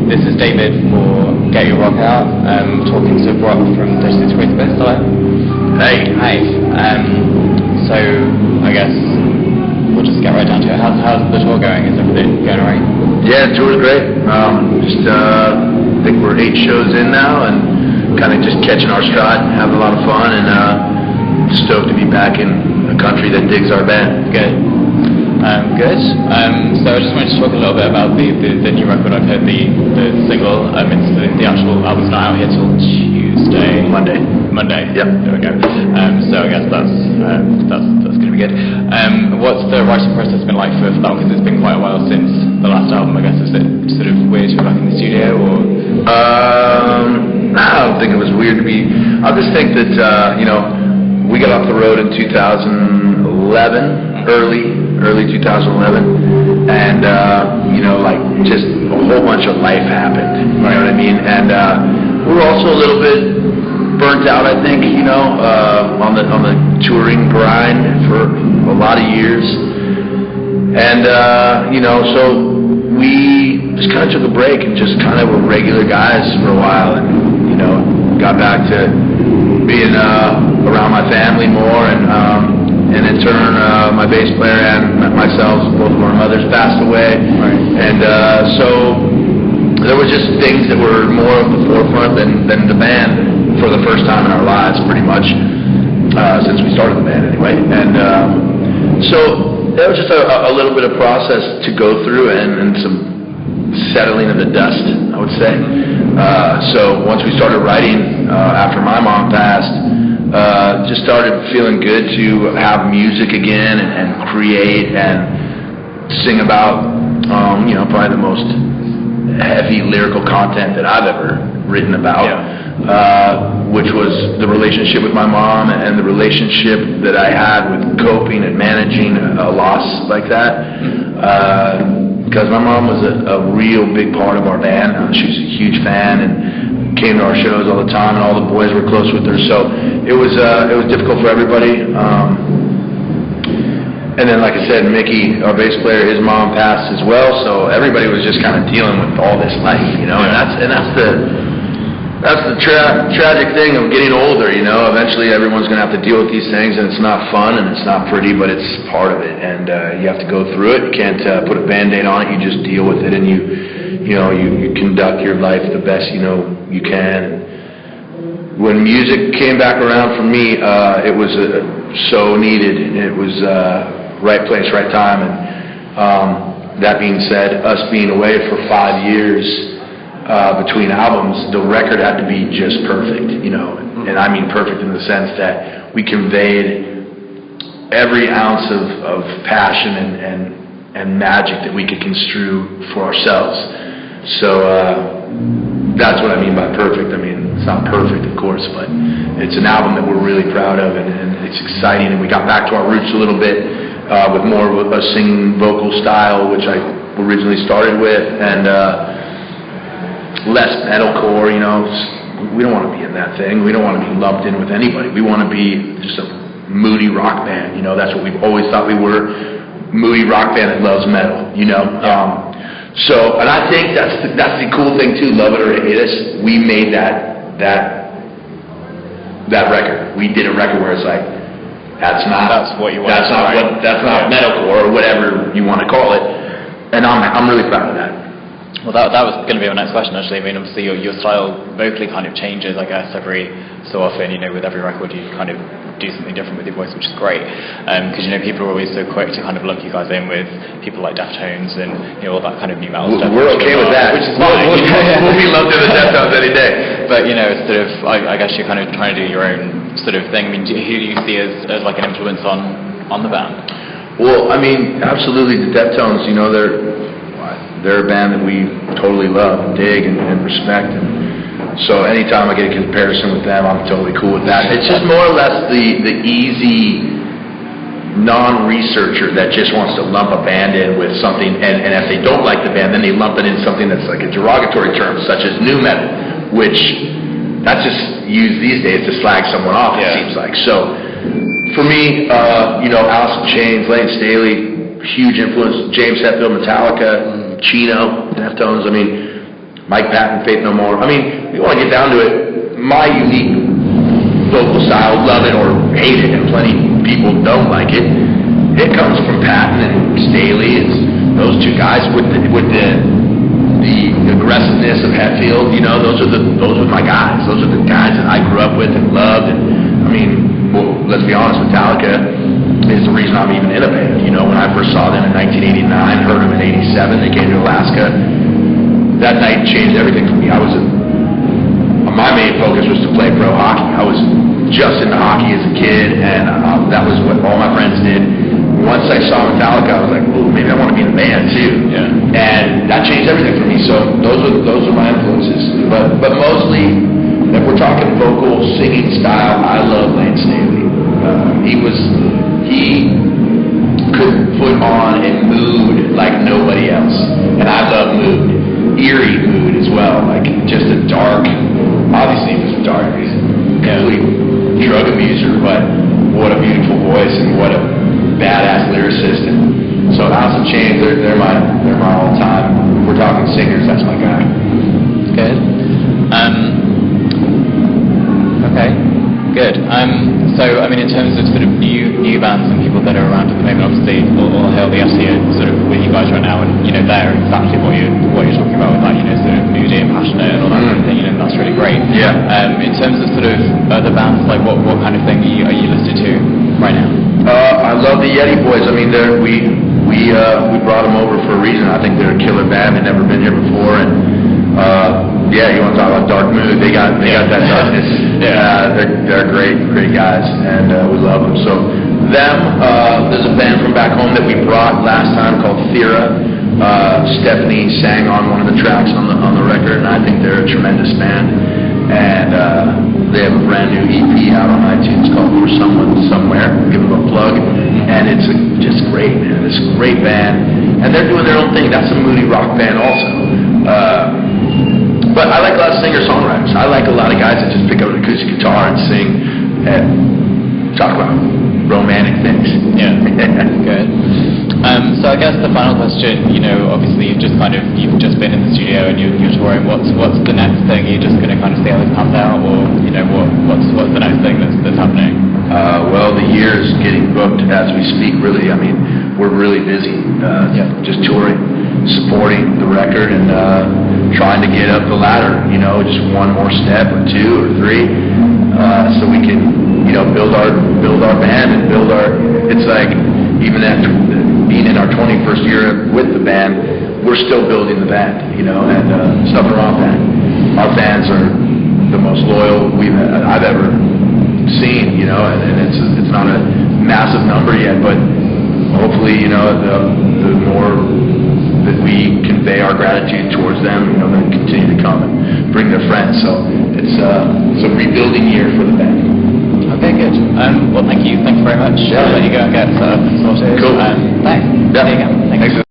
This is David for GetYourRockOut, talking to Brock from Crazyfists. Hello. Hey. Hi. So I guess we'll just get right down to it. How's the tour going? Is everything going alright? Yeah, the tour's great. I think we're 8 shows in now and kind of just catching our stride, having a lot of fun, and stoked to be back in a country that digs our band. Good. Good. So I just wanted to talk a little bit about the new record. I've heard the single. It's the actual album's not out here till Tuesday. Monday. Yep. There we go. So I guess that's going to be good. What's the writing process been like for that one? Because it's been quite a while since the last album. I guess is it sort of weird to be back in the studio or? I don't think it was weird to be. I just think that we got off the road in 2011, early 2011, and just a whole bunch of life happened. You know what I mean? And we were also a little bit burnt out, I think. On the touring grind for a lot of years, and so we just kind of took a break and just kind of were regular guys for a while, and got back to being around my family more, and in turn my bass player and myself, both of our mothers passed away, right. And so there were just things that were more of the forefront than the band for the first time in our lives, pretty much, since we started the band anyway. And so that was just a little bit of process to go through and some settling of the dust, I would say. So once we started writing after my mom passed, just started feeling good to have music again and create and sing about probably the most heavy lyrical content that I've ever written about. Yeah. Which was the relationship with my mom and the relationship that I had with coping and managing a loss like that. Because my mom was a real big part of our band. She was a huge fan and came to our shows all the time, and all the boys were close with her. So it was difficult for everybody. And then, like I said, Mickey, our bass player, his mom passed as well. So everybody was just kind of dealing with all this life, And that's the tragic thing of getting older, Eventually everyone's going to have to deal with these things, and it's not fun, and it's not pretty, but it's part of it, and you have to go through it. You can't put a Band-Aid on it. You just deal with it, and you conduct your life the best you can. When music came back around for me, it was so needed. It was right place, right time, and that being said, us being away for 5 years between albums, the record had to be just perfect, and I mean perfect in the sense that we conveyed every ounce of passion and magic that we could construe for ourselves. So that's what I mean by perfect. I mean, it's not perfect, of course, but it's an album that we're really proud of, and it's exciting, and we got back to our roots a little bit with more of a singing vocal style, which I originally started with, and less metalcore, we don't want to be in that thing. We don't want to be lumped in with anybody. We want to be just a moody rock band, That's what we've always thought we were, moody rock band that loves metal, Yeah. So, and I think that's the cool thing too, love it or hate us, we made that record. We did a record where it's like, that's not metalcore or whatever you want to call it, and I'm really proud of that. Well, that was going to be my next question, actually. I mean, obviously, your style vocally kind of changes, I guess, every so often. With every record, you kind of do something different with your voice, which is great. Because, people are always so quick to kind of lump you guys in with people like Deftones and, all that kind of new metal stuff. We're okay with that. Which is fine. We'll be lumped in the Deftones any day. But, sort of, I guess you're kind of trying to do your own sort of thing. I mean, who do you see as like an influence on the band? Well, I mean, absolutely, the Deftones, they're a band that we totally love and dig and respect, and so anytime I get a comparison with them, I'm totally cool with that. It's just more or less the easy non-researcher that just wants to lump a band in with something, and if they don't like the band, then they lump it in something that's like a derogatory term, such as nu metal, which that's just used these days to slag someone off, it seems like. So for me, Alice in Chains, Lane Staley, huge influence, James Hetfield, Metallica, Chino, Deftones. I mean, Mike Patton, Faith No More. I mean, if you want to get down to it, my unique vocal style, love it or hate it, and plenty of people don't like it, it comes from Patton and Staley. It's those two guys with the aggressiveness of Hetfield. You know, those are my guys. Those are the guys that I grew up with and loved. And I mean, well, let's be honest, Metallica is the reason I'm even in a band. You know, when I first saw them in 1989, heard them in '87, they came to Alaska. That night changed everything for me. My main focus was to play pro hockey. I was just into hockey as a kid, and that was what all my friends did. Once I saw Metallica, I was like, "Ooh, maybe I want to be in a band too." Yeah. And that changed everything for me. So those are my influences. But mostly, if we're talking vocal singing style, I love Lane Staley. He could put on a mood like nobody else, and I love mood, eerie mood as well, like just a dark. Obviously, he was a dark, he's a complete drug abuser, but what a beautiful voice and what a badass lyricist. And so House of Chains, they're my all time. If we're talking singers, that's my guy. Good. Okay. Good. So I mean, in terms of sort of new bands and people that are around at the moment, obviously all hail the FCO sort of with you guys right now, and you know they're exactly what you're talking about with that, you know, sort of moody and passionate and all that kind of thing. You know, that's really great. Yeah. In terms of sort of other bands, like what kind of thing are you listening to right now? I love the Yeti Boys. I mean, we brought them over for a reason. I think they're a killer band. They've never been here before, and yeah, you want to talk about dark mood? They got that darkness. They're great guys, and we love them. So there's a band from back home that we brought last time called Thera. Stephanie sang on one of the tracks on the record, and I think they're a tremendous band. And they have a brand new EP out on iTunes called For Someone Somewhere. Give them a plug, and it's just great, man. It's a great band, and they're doing their own thing. That's a moody rock band also. But I like a lot of singer-songwriters. I like a lot of guys that just pick up an acoustic guitar and sing and talk about romantic things. Yeah. Good. So I guess the final question, you know, obviously you've just been in the studio and you're touring. What's the next thing? You're just going to kind of see how this comes out, or you know, what's the next thing that's happening? Well, the year is getting booked as we speak. Really, I mean, we're really busy. Just touring, supporting the record, and trying to get up the ladder. You know, just one more step or two or three, so we can, you know, build our band and build our. It's like even after being in our 21st year with the band, we're still building the band. You know, and stuff around that. Our fans are the most loyal I've ever seen. You know, and it's not a massive number yet, but hopefully, you know, the more that we convey our gratitude towards them, you know, they'll continue to come and bring their friends. So it's a rebuilding year for the band. Okay, good. Well, thank you very much. Yeah. I'll let you go and get sorted. Cool. Thanks. Yeah. See you again. Thanks.